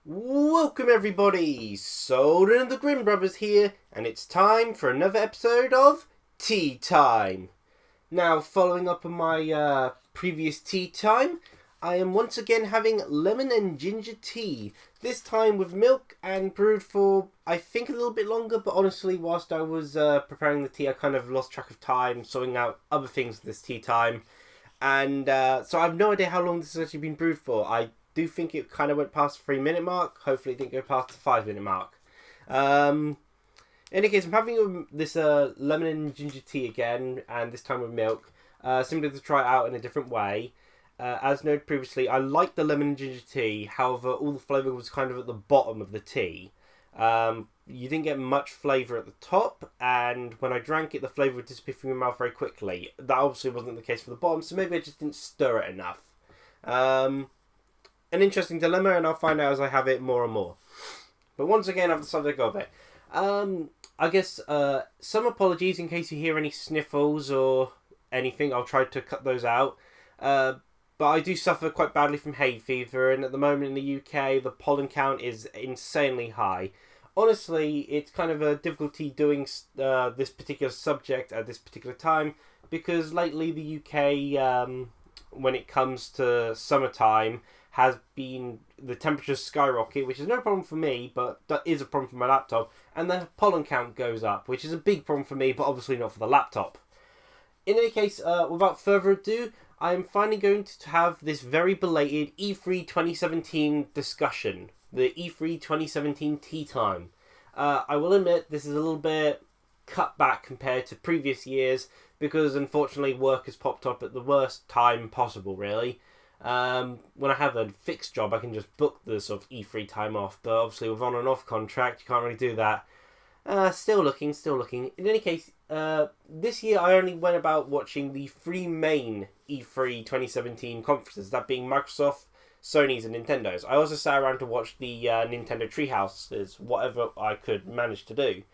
Welcome everybody, Souldin and the Grimm Brothers here, and it's time for another episode of Tea Time. Now, following up on my previous tea time, I am once again having lemon and ginger tea, this time with milk and brewed for, I think, a little bit longer, but honestly, whilst I was preparing the tea, I kind of lost track of time, sorting out other things for this tea time, and so I have no idea how long this has actually been brewed for. I do think it kind of went past the 3-minute mark. Hopefully it didn't go past the 5-minute mark. In any case, I'm having this lemon and ginger tea again, and this time with milk, simply to try it out in a different way. As noted previously, I like the lemon and ginger tea, however all the flavour was kind of at the bottom of the tea. You didn't get much flavour at the top, and when I drank it, the flavour would disappear from your mouth very quickly. That obviously wasn't the case for the bottom, so maybe I just didn't stir it enough. An interesting dilemma, and I'll find out as I have it more and more. But once again, I've decided to go with it. I guess some apologies in case you hear any sniffles or anything. I'll try to cut those out. But I do suffer quite badly from hay fever, and at the moment in the UK, the pollen count is insanely high. Honestly, it's kind of a difficulty doing this particular subject at this particular time, because lately the UK, when it comes to summertime, has been the temperatures skyrocket, which is no problem for me, but that is a problem for my laptop, and the pollen count goes up, which is a big problem for me, but obviously not for the laptop. In any case, without further ado, I'm finally going to have this very belated E3 2017 discussion, the E3 2017 tea time. I will admit this is a little bit cut back compared to previous years, because unfortunately work has popped up at the worst time possible, really. When I have a fixed job, I can just book the sort of E3 time off, but obviously with on and off contract, you can't really do that. Still looking. In any case, this year I only went about watching the three main E3 2017 conferences, that being Microsoft, Sony's and Nintendo's. I also sat around to watch the Nintendo Treehouses, whatever I could manage to do.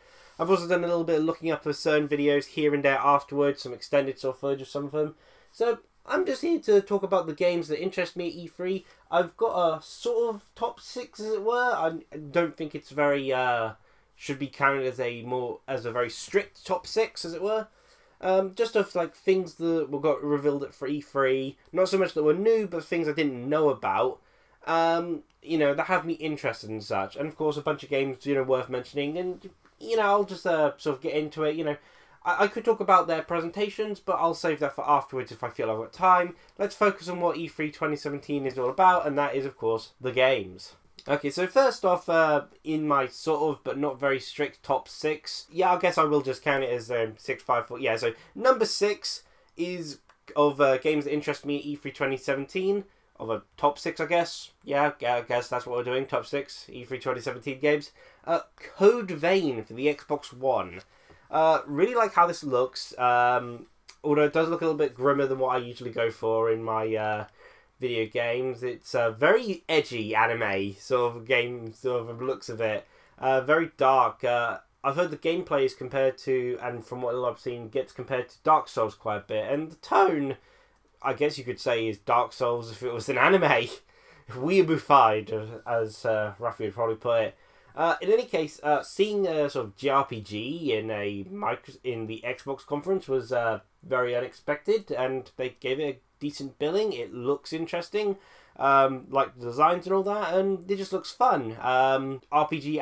I've also done a little bit of looking up of certain videos here and there afterwards, some extended sort of footage of some of them. So I'm just here to talk about the games that interest me at E3. I've got a sort of top 6, as it were. I don't think it's very should be counted as a very strict top 6, as it were. Just of like things that got revealed at E3. Not so much that were new, but things I didn't know about. That have me interested and such. And of course, a bunch of games worth mentioning. And I'll just sort of get into it. I could talk about their presentations, but I'll save that for afterwards if I feel I've got time. Let's focus on what E3 2017 is all about, and that is, of course, the games. Okay, so first off, in my sort of, but not very strict top 6, I guess I will just count it as 6, 5, 4. Yeah, so number 6 is of games that interest me at E3 2017. Of a top 6, I guess. Yeah, I guess that's what we're doing, top 6, E3 2017 games. Code Vein for the Xbox One. Really like how this looks, although it does look a little bit grimmer than what I usually go for in my video games. It's a very edgy anime sort of game, sort of looks of it. Very dark. I've heard the gameplay is compared to, and from what I've seen, gets compared to Dark Souls quite a bit, and the tone, I guess you could say, is Dark Souls if it was an anime. Weeaboofide, as Rafi would probably put it. In any case, seeing a sort of JRPG in the Xbox conference was very unexpected, and they gave it a decent billing. It looks interesting, like the designs and all that, and it just looks fun. JRPG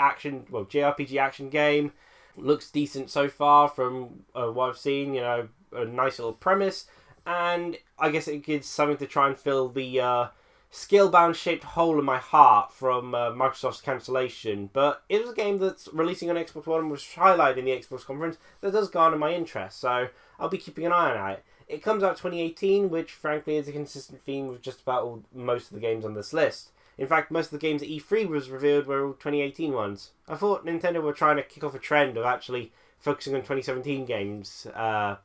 action game, looks decent so far from what I've seen. A nice little premise, and I guess it gives something to try and fill the scale-bound shaped hole in my heart from Microsoft's cancellation. But it is a game that's releasing on Xbox One, was highlighted in the Xbox conference, that does garner my interest, so I'll be keeping an eye on it. It comes out 2018, which frankly is a consistent theme with just about most of the games on this list. In fact, most of the games at E3 was revealed were all 2018 ones. I thought Nintendo were trying to kick off a trend of actually focusing on 2017 games, of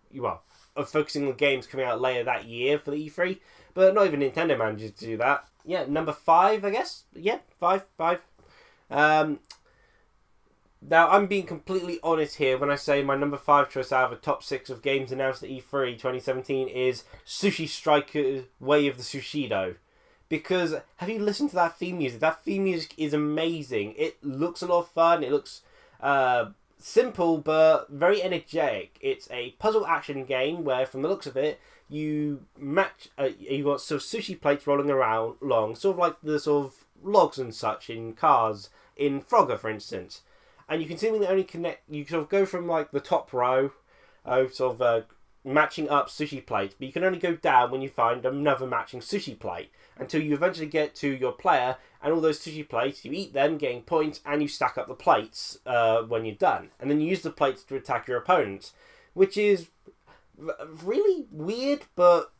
focusing on games coming out later that year for the E3, but not even Nintendo manages to do that. Yeah, number 5, I guess. Yeah, 5. Now, I'm being completely honest here when I say my number 5 choice out of a top 6 of games announced at E3 2017 is Sushi Striker Way of the Sushido. because have you listened to that theme music? That theme music is amazing. It looks a lot of fun. It looks simple but very energetic. It's a puzzle action game where, from the looks of it, you match. You got sort of sushi plates rolling around along, sort of like the sort of logs and such in cars in Frogger, for instance. And you can seemingly only connect. You sort of go from like the top row, matching up sushi plates, but you can only go down when you find another matching sushi plate until you eventually get to your player and all those sushi plates. You eat them, getting points, and you stack up the plates when you're done, and then you use the plates to attack your opponents, which is really weird but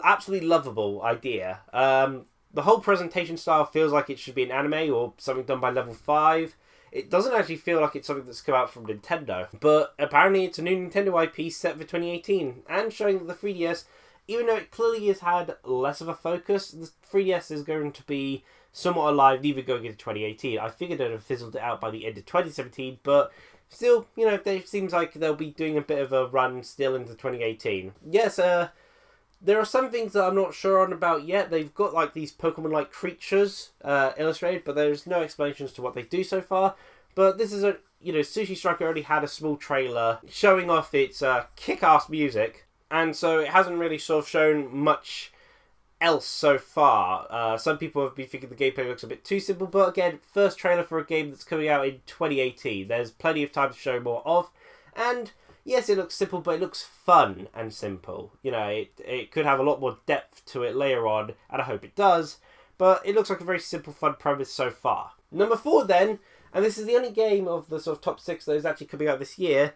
absolutely lovable idea. The whole presentation style feels like it should be an anime or something done by Level 5. It doesn't actually feel like it's something that's come out from Nintendo, but apparently it's a new Nintendo IP set for 2018, and showing that the 3DS, even though it clearly has had less of a focus, the 3DS is going to be somewhat alive even going into 2018. I figured they'd have fizzled it out by the end of 2017, but still, it seems like they'll be doing a bit of a run still into 2018. Yes, there are some things that I'm not sure on about yet. They've got like these Pokemon-like creatures illustrated, but there's no explanations to what they do so far. But this is Sushi Striker already had a small trailer showing off its kick-ass music, and so it hasn't really sort of shown much else so far. Some people have been thinking the gameplay looks a bit too simple, but again, first trailer for a game that's coming out in 2018. There's plenty of time to show more of, and yes, it looks simple, but it looks fun and simple. It could have a lot more depth to it later on, and I hope it does, but it looks like a very simple, fun premise so far. Number 4 then, and this is the only game of the sort of top 6 that is actually coming out this year,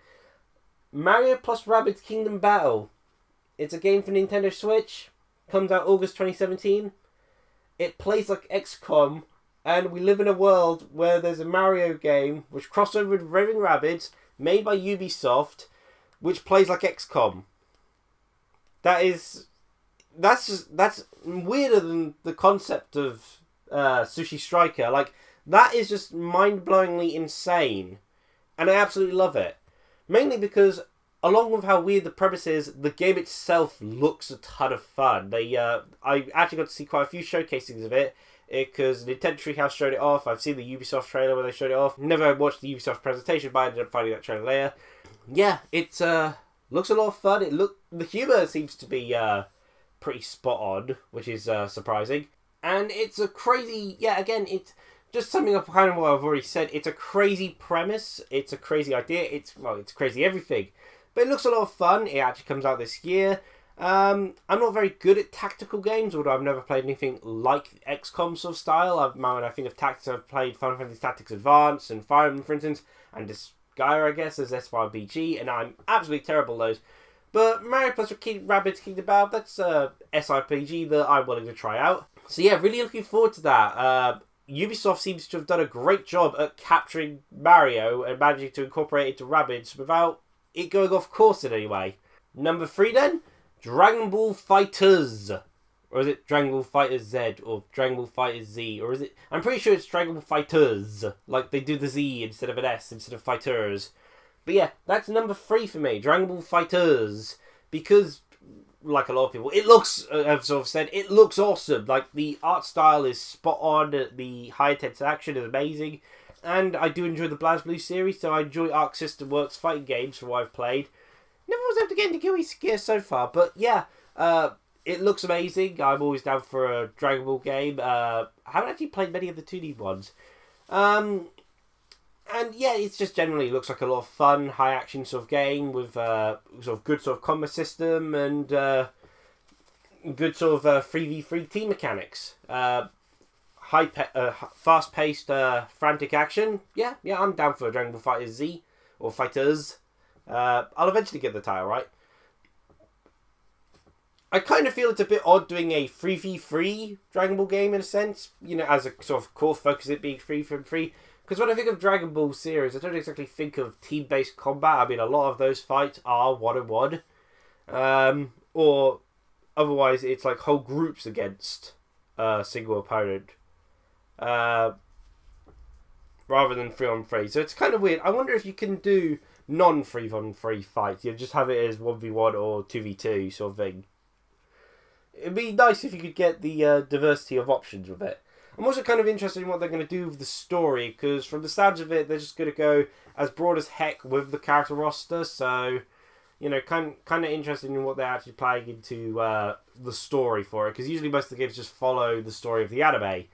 Mario plus Rabbids Kingdom Battle. It's a game for Nintendo Switch, comes out August 2017. It plays like XCOM, and we live in a world where there's a Mario game which crossed over with Raving Rabbids, made by Ubisoft, which plays like XCOM. That's weirder than the concept of Sushi Striker. Like, that is just mind-blowingly insane, and I absolutely love it. Mainly because, along with how weird the premise is, the game itself looks a ton of fun. I actually got to see quite a few showcasings of it, because Nintendo Treehouse showed it off. I've seen the Ubisoft trailer where they showed it off. Never watched the Ubisoft presentation, but I ended up finding that trailer later. Yeah, it looks a lot of fun. The humour seems to be pretty spot on, which is surprising. And it's a crazy... Yeah, again, it's just summing up kind of what I've already said. It's a crazy premise. It's a crazy idea. It's crazy everything. But it looks a lot of fun. It actually comes out this year. I'm not very good at tactical games, although I've never played anything like XCOM sort of style. When I think of tactics, I've played Final Fantasy Tactics Advance and Fire Emblem, for instance, and Disgaea, I guess, as SYBG, and I'm absolutely terrible at those. But Mario plus Rabbids Kingdom Battle, that's a SRPG that I'm willing to try out. So yeah, really looking forward to that. Ubisoft seems to have done a great job at capturing Mario and managing to incorporate it into Rabbids without it going off course in any way. Number 3 then? Dragon Ball FighterZ. Or is it Dragon Ball FighterZ Z? Or Dragon Ball FighterZ Z? Or is it... I'm pretty sure it's Dragon Ball FighterZ. Like, they do the Z instead of an S, instead of Fighters. But yeah, that's number 3 for me. Dragon Ball FighterZ. Because, like a lot of people, it looks, I've sort of said, it looks awesome. Like, the art style is spot on. The high-intense action is amazing. And I do enjoy the BlazBlue series, so I enjoy Arc System Works fighting games from what I've played. Never was able to get into Guilty Gear so far, but yeah, it looks amazing. I'm always down for a Dragon Ball game. I haven't actually played many of the 2D ones. And yeah, it's just generally looks like a lot of fun, high action sort of game with sort of good sort of combat system and good sort of 3v3 team mechanics. Fast paced, frantic action. Yeah, I'm down for Dragon Ball FighterZ Z or FighterZ. I'll eventually get the title right. I kind of feel it's a bit odd doing a 3v3 Dragon Ball game in a sense, as a sort of core focus, it being 3v3. Because when I think of Dragon Ball series, I don't exactly think of team-based combat. I mean, a lot of those fights are one-on-one. Or otherwise, it's like whole groups against a single opponent. Rather than 3-on-3. So it's kind of weird. I wonder if you can do non-3-on-3 fights. You just have it as 1v1 or 2v2 sort of thing. It'd be nice if you could get the diversity of options with it. I'm also kind of interested in what they're going to do with the story, because from the sounds of it, they're just going to go as broad as heck with the character roster, so, you know, kind of interested in what they're actually playing into the story for it, because usually most of the games just follow the story of the anime.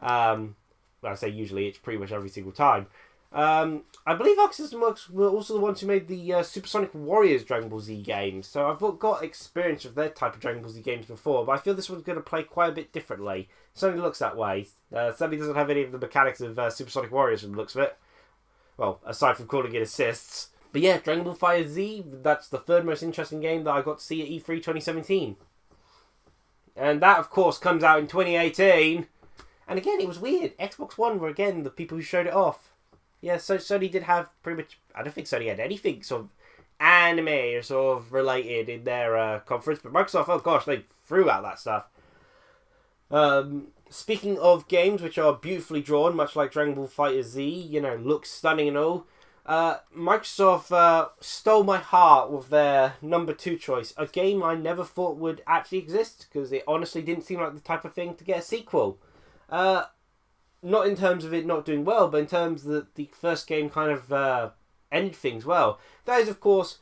Well, I say usually, it's pretty much every single time. I believe Arc System Works were also the ones who made the Supersonic Warriors Dragon Ball Z games, so I've got experience with their type of Dragon Ball Z games before, but I feel this one's going to play quite a bit differently. It certainly looks that way. Certainly doesn't have any of the mechanics of Supersonic Warriors from the looks of it. Well, aside from calling it assists. But yeah, Dragon Ball FighterZ, that's the third most interesting game that I got to see at E3 2017. And that, of course, comes out in 2018. And again, it was weird. Xbox One were, again, the people who showed it off. Yeah, so Sony did have pretty much... I don't think Sony had anything sort of anime or sort of related in their conference. But Microsoft, oh gosh, they threw out that stuff. Speaking of games which are beautifully drawn, much like Dragon Ball FighterZ, you know, looks stunning and all, Microsoft stole my heart with their number 2 choice. A game I never thought would actually exist, because it honestly didn't seem like the type of thing to get a sequel. Not in terms of it not doing well, but in terms that the first game kind of ended things well. That is, of course,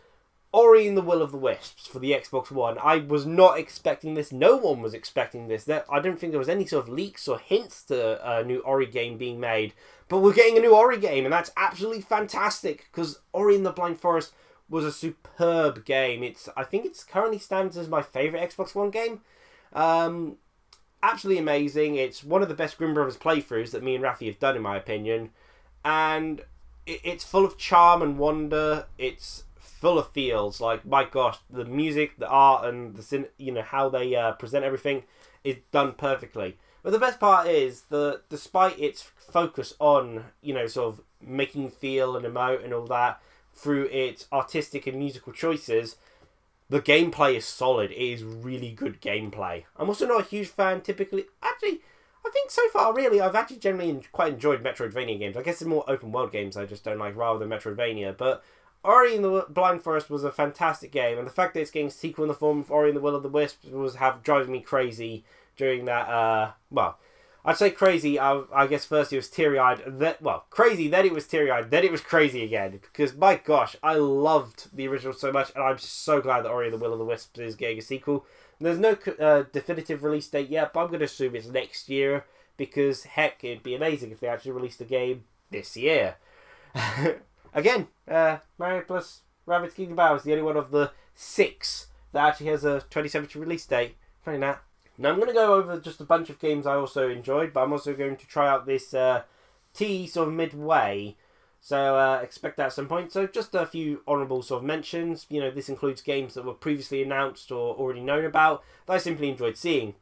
Ori and the Will of the Wisps for the Xbox One. I was not expecting this. No one was expecting this. I don't think there was any sort of leaks or hints to a new Ori game being made. But we're getting a new Ori game, and that's absolutely fantastic, because Ori and the Blind Forest was a superb game. I think it currently stands as my favourite Xbox One game. Absolutely amazing. It's one of the best Grimm Brothers playthroughs that me and Rafi have done, in my opinion. And it's full of charm and wonder. It's full of feels. Like, my gosh, the music, the art, and how they present everything is done perfectly. But the best part is that despite its focus on, sort of making you feel and emote and all that through its artistic and musical choices, the gameplay is solid. It is really good gameplay. I'm also not a huge fan, typically. Actually, I think so far, really, I've actually generally quite enjoyed Metroidvania games. I guess the more open world games I just don't like, rather than Metroidvania. But Ori and the Blind Forest was a fantastic game, and the fact that it's getting a sequel in the form of Ori and the Will of the Wisps was driving me crazy during that, I'd say crazy. I guess first it was teary-eyed. Crazy, then it was teary-eyed, then it was crazy again. Because, my gosh, I loved the original so much, and I'm so glad that Ori and the Will of the Wisps is getting a sequel. There's no definitive release date yet, but I'm going to assume it's next year, because, heck, it'd be amazing if they actually released the game this year. Again, Mario plus Rabbids Kingdom Battle is the only one of the 6 that actually has a 2017 release date. Funny that. Now I'm going to go over just a bunch of games I also enjoyed, but I'm also going to try out this T sort of midway, so expect that at some point. So just a few honourable sort of mentions. This includes games that were previously announced or already known about that I simply enjoyed seeing.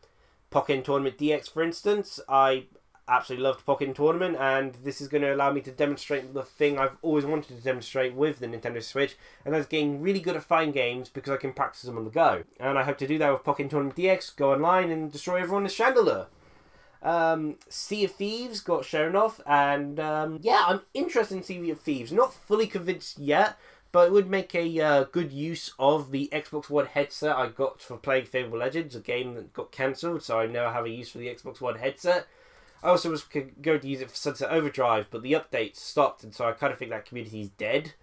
Pokken Tournament DX, for instance. I absolutely loved Pokken Tournament, and this is going to allow me to demonstrate the thing I've always wanted to demonstrate with the Nintendo Switch, and that's getting really good at finding games because I can practice them on the go. And I hope to do that with Pokken Tournament DX, go online and destroy everyone with Chandelure. Sea of Thieves got shown off, and I'm interested in Sea of Thieves. Not fully convinced yet, but it would make a good use of the Xbox One headset I got for playing Fable Legends, a game that got cancelled, so I now have a use for the Xbox One headset. I also was going to use it for Sunset Overdrive, but the updates stopped, and so I kind of think that community is dead.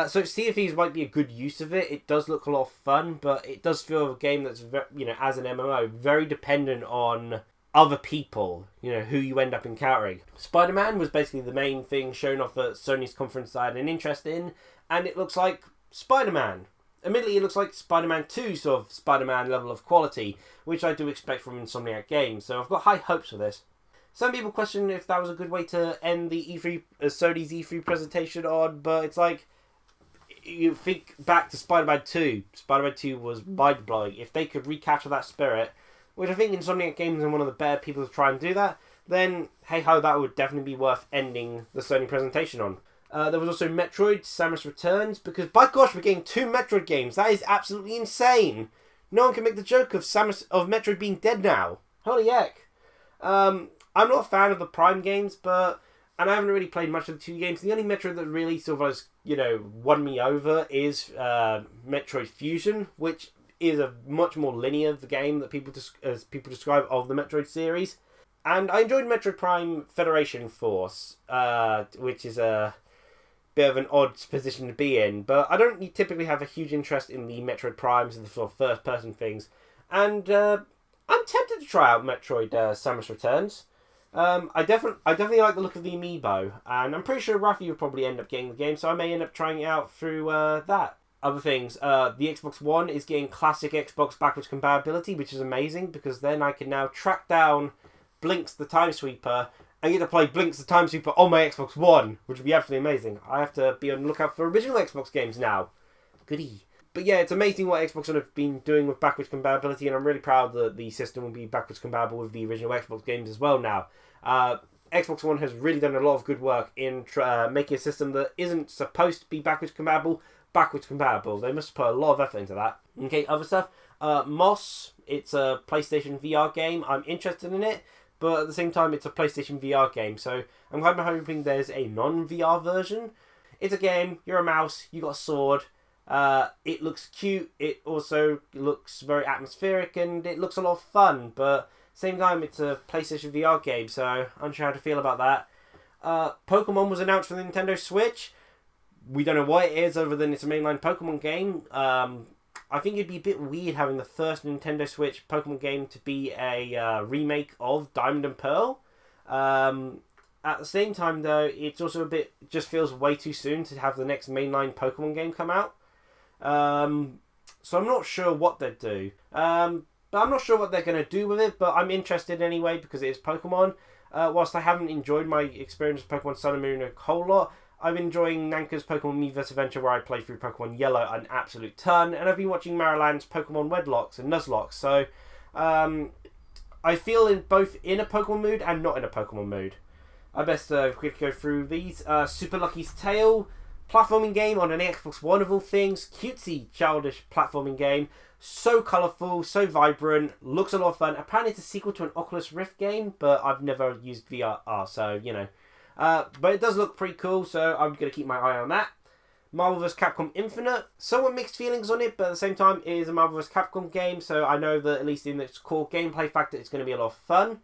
So Sea of Thieves might be a good use of it. It does look a lot of fun, but it does feel a game that's, as an MMO, very dependent on other people, who you end up encountering. Spider-Man was basically the main thing shown off at Sony's conference that I had an interest in, and it looks like Spider-Man. Admittedly, it looks like Spider-Man 2 sort of Spider-Man level of quality, which I do expect from Insomniac Games, so I've got high hopes for this. Some people question if that was a good way to end the Sony's E3 presentation on, but it's like, you think back to Spider-Man 2. Spider-Man 2 was mind-blowing. If they could recapture that spirit, which I think Insomniac Games are one of the better people to try and do that, then hey-ho, that would definitely be worth ending the Sony presentation on. There was also Metroid, Samus Returns, because by gosh, we're getting 2 Metroid games. That is absolutely insane. No one can make the joke of Metroid being dead now. Holy heck. I'm not a fan of the Prime games, and I haven't really played much of the 2 games. The only Metroid that really sort of has, won me over is Metroid Fusion, which is a much more linear game that as people describe of the Metroid series. And I enjoyed Metroid Prime Federation Force, which is a bit of an odd position to be in, but I don't typically have a huge interest in the Metroid Primes and the sort of first-person things. And I'm tempted to try out Metroid Samus Returns. I definitely like the look of the amiibo, and I'm pretty sure Rafi will probably end up getting the game, so I may end up trying it out through that. Other things, the Xbox One is getting classic Xbox backwards compatibility, which is amazing, because then I can now track down Blinks the Time Sweeper and get to play Blinks the Time Sweeper on my Xbox One, which would be absolutely amazing. I have to be on the lookout for original Xbox games now. Goody. But yeah, it's amazing what Xbox One have been doing with backwards compatibility, and I'm really proud that the system will be backwards compatible with the original Xbox games as well now. Xbox One has really done a lot of good work in making a system that isn't supposed to be backwards compatible. They must put a lot of effort into that. Okay, other stuff. Moss, it's a PlayStation VR game. I'm interested in it, but at the same time, it's a PlayStation VR game, so I'm kind of hoping there's a non-VR version. It's a game, you're a mouse, you got a sword. It looks cute, it also looks very atmospheric, and it looks a lot of fun, but at the same time it's a PlayStation VR game, so I'm unsure how to feel about that. Pokemon was announced for the Nintendo Switch. We don't know what it is other than it's a mainline Pokemon game. I think it'd be a bit weird having the first Nintendo Switch Pokemon game to be a remake of Diamond and Pearl. At the same time, though, it's also just feels way too soon to have the next mainline Pokemon game come out. So I'm not sure what they'd do. But I'm not sure what they're going to do with it, but I'm interested anyway because it is Pokemon. Whilst I haven't enjoyed my experience with Pokemon Sun and Moon a whole lot, I'm enjoying Nanka's Pokemon Miiverse Adventure where I play through Pokemon Yellow an absolute ton, and I've been watching Mariland's Pokemon Wedlocks and Nuzlocke, so I feel both in a Pokemon mood and not in a Pokemon mood. I best quickly go through these. Super Lucky's Tale, platforming game on an Xbox One of all things, cutesy, childish platforming game, so colourful, so vibrant, looks a lot of fun. Apparently it's a sequel to an Oculus Rift game, but I've never used VR, so, you know. But it does look pretty cool, so I'm going to keep my eye on that. Marvel vs. Capcom Infinite, somewhat mixed feelings on it, but at the same time it is a Marvel vs. Capcom game, so I know that at least in its core gameplay factor it's going to be a lot of fun.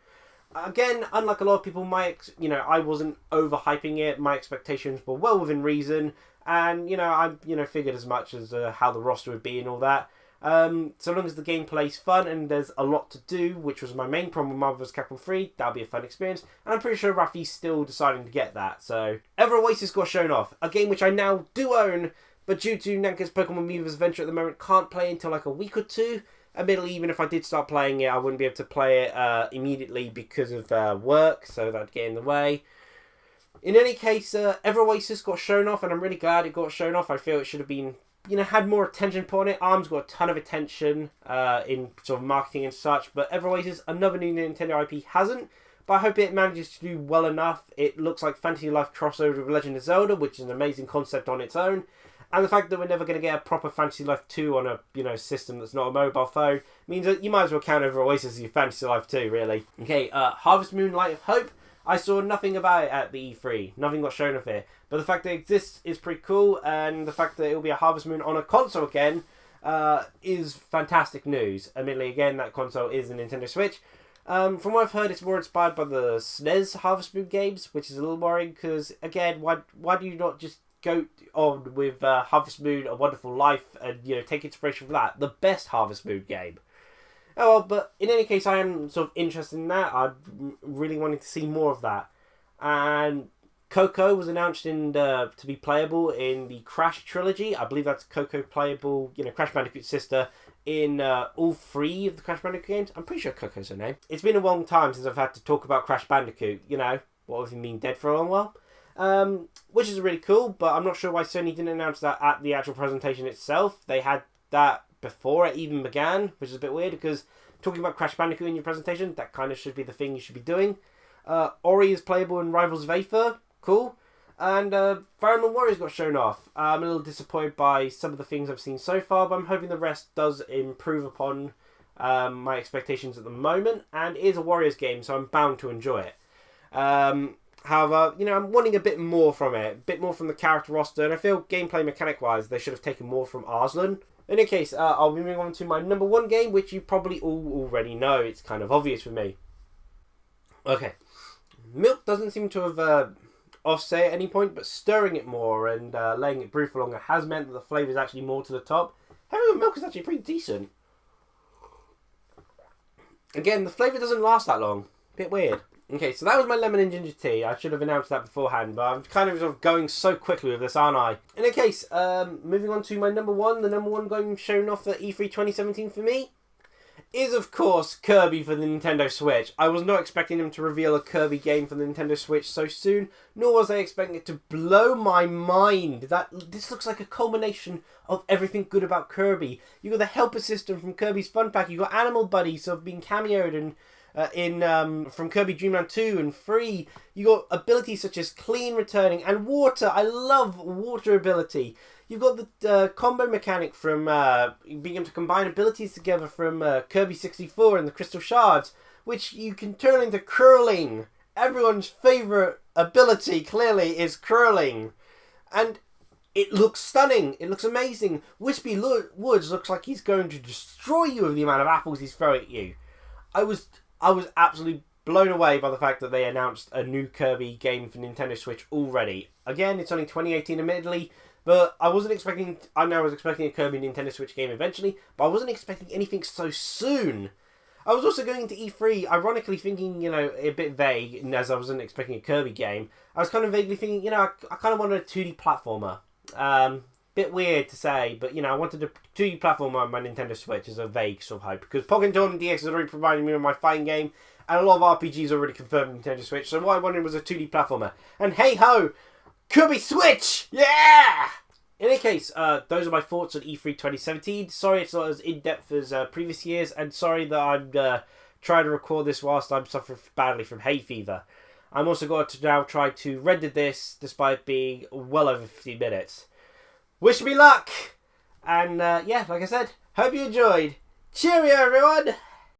Again, unlike a lot of people, I wasn't overhyping it. My expectations were well within reason, and I figured as much as how the roster would be and all that. So long as the gameplay's fun and there's a lot to do, which was my main problem with Marvel vs. Capcom 3, that'll be a fun experience. And I'm pretty sure Rafi's still deciding to get that. So, Ever Oasis got shown off, a game which I now do own, but due to Nanka's Pokemon Miiverse Adventure at the moment, can't play until like a week or two. Admittedly, even if I did start playing it, I wouldn't be able to play it immediately because of work, so that'd get in the way. In any case, Ever Oasis got shown off, and I'm really glad it got shown off. I feel it should have been, had more attention put on it. ARM's got a ton of attention in sort of marketing and such, but Ever Oasis, another new Nintendo IP, hasn't. But I hope it manages to do well enough. It looks like Fantasy Life crossover with Legend of Zelda, which is an amazing concept on its own. And the fact that we're never going to get a proper Fantasy Life 2 on a system that's not a mobile phone means that you might as well count Ever Oasis as your Fantasy Life 2, really. Okay, Harvest Moon Light of Hope. I saw nothing about it at the E3. Nothing got shown of it. But the fact that it exists is pretty cool, and the fact that it will be a Harvest Moon on a console again is fantastic news. Admittedly, again, that console is the Nintendo Switch. From what I've heard, it's more inspired by the SNES Harvest Moon games, which is a little worrying, because, again, why do you not just go on with Harvest Moon, A Wonderful Life, and, take inspiration from that? The best Harvest Moon game. Oh, well, but in any case, I am sort of interested in that. I'm really wanting to see more of that. And Coco was announced to be playable in the Crash trilogy. I believe that's Coco playable, Crash Bandicoot's sister, in all three of the Crash Bandicoot games. I'm pretty sure Coco's her name. It's been a long time since I've had to talk about Crash Bandicoot, what have you been dead for a long while? Which is really cool, but I'm not sure why Sony didn't announce that at the actual presentation itself. They had that before it even began, which is a bit weird, because talking about Crash Bandicoot in your presentation, that kind of should be the thing you should be doing. Ori is playable in Rivals of Aether, cool. And Fire Emblem Warriors got shown off. I'm a little disappointed by some of the things I've seen so far, but I'm hoping the rest does improve upon my expectations at the moment, and it is a Warriors game, so I'm bound to enjoy it. However, I'm wanting a bit more from it, a bit more from the character roster, and I feel gameplay mechanic-wise, they should have taken more from Arslan. In any case, I'll be moving on to my number 1 game, which you probably all already know. It's kind of obvious for me. Okay. Milk doesn't seem to have offset at any point, but stirring it more and letting it brew for longer has meant that the flavour is actually more to the top. Having milk is actually pretty decent. Again, the flavour doesn't last that long. Bit weird. Okay, so that was my lemon and ginger tea. I should have announced that beforehand, but I'm kind of, sort of going so quickly with this, aren't I? In any case, moving on to my number 1, the number 1 game shown off at E3 2017 for me is, of course, Kirby for the Nintendo Switch. I was not expecting them to reveal a Kirby game for the Nintendo Switch so soon, nor was I expecting it to blow my mind. This looks like a culmination of everything good about Kirby. You got the helper system from Kirby's Fun Pack, you got animal buddies who have been cameoed from Kirby Dream Land 2 and 3. You got abilities such as clean returning and water. I love water ability. You've got the combo mechanic from being able to combine abilities together from Kirby 64 and the Crystal Shards, which you can turn into curling. Everyone's favourite ability, clearly, is curling. And it looks stunning. It looks amazing. Wispy Woods looks like he's going to destroy you with the amount of apples he's throwing at you. I was absolutely blown away by the fact that they announced a new Kirby game for Nintendo Switch already. Again, it's only 2018 admittedly, but I wasn't expecting... I know I was expecting a Kirby Nintendo Switch game eventually, but I wasn't expecting anything so soon. I was also going to E3, ironically thinking, a bit vague, as I wasn't expecting a Kirby game. I was kind of vaguely thinking, I kind of wanted a 2D platformer. Bit weird to say, but, I wanted a 2D platformer on my Nintendo Switch as a vague sort of hope, because Pokken Tournament DX has already provided me with my fighting game, and a lot of RPGs already confirmed Nintendo Switch, so what I wanted was a 2D platformer. And hey-ho! Kirby Switch! Yeah! In any case, those are my thoughts on E3 2017. Sorry it's not as in-depth as previous years, and sorry that I'm trying to record this whilst I'm suffering badly from hay fever. I'm also going to now try to render this, despite being well over 15 minutes. Wish me luck! And, like I said, hope you enjoyed. Cheerio, everyone!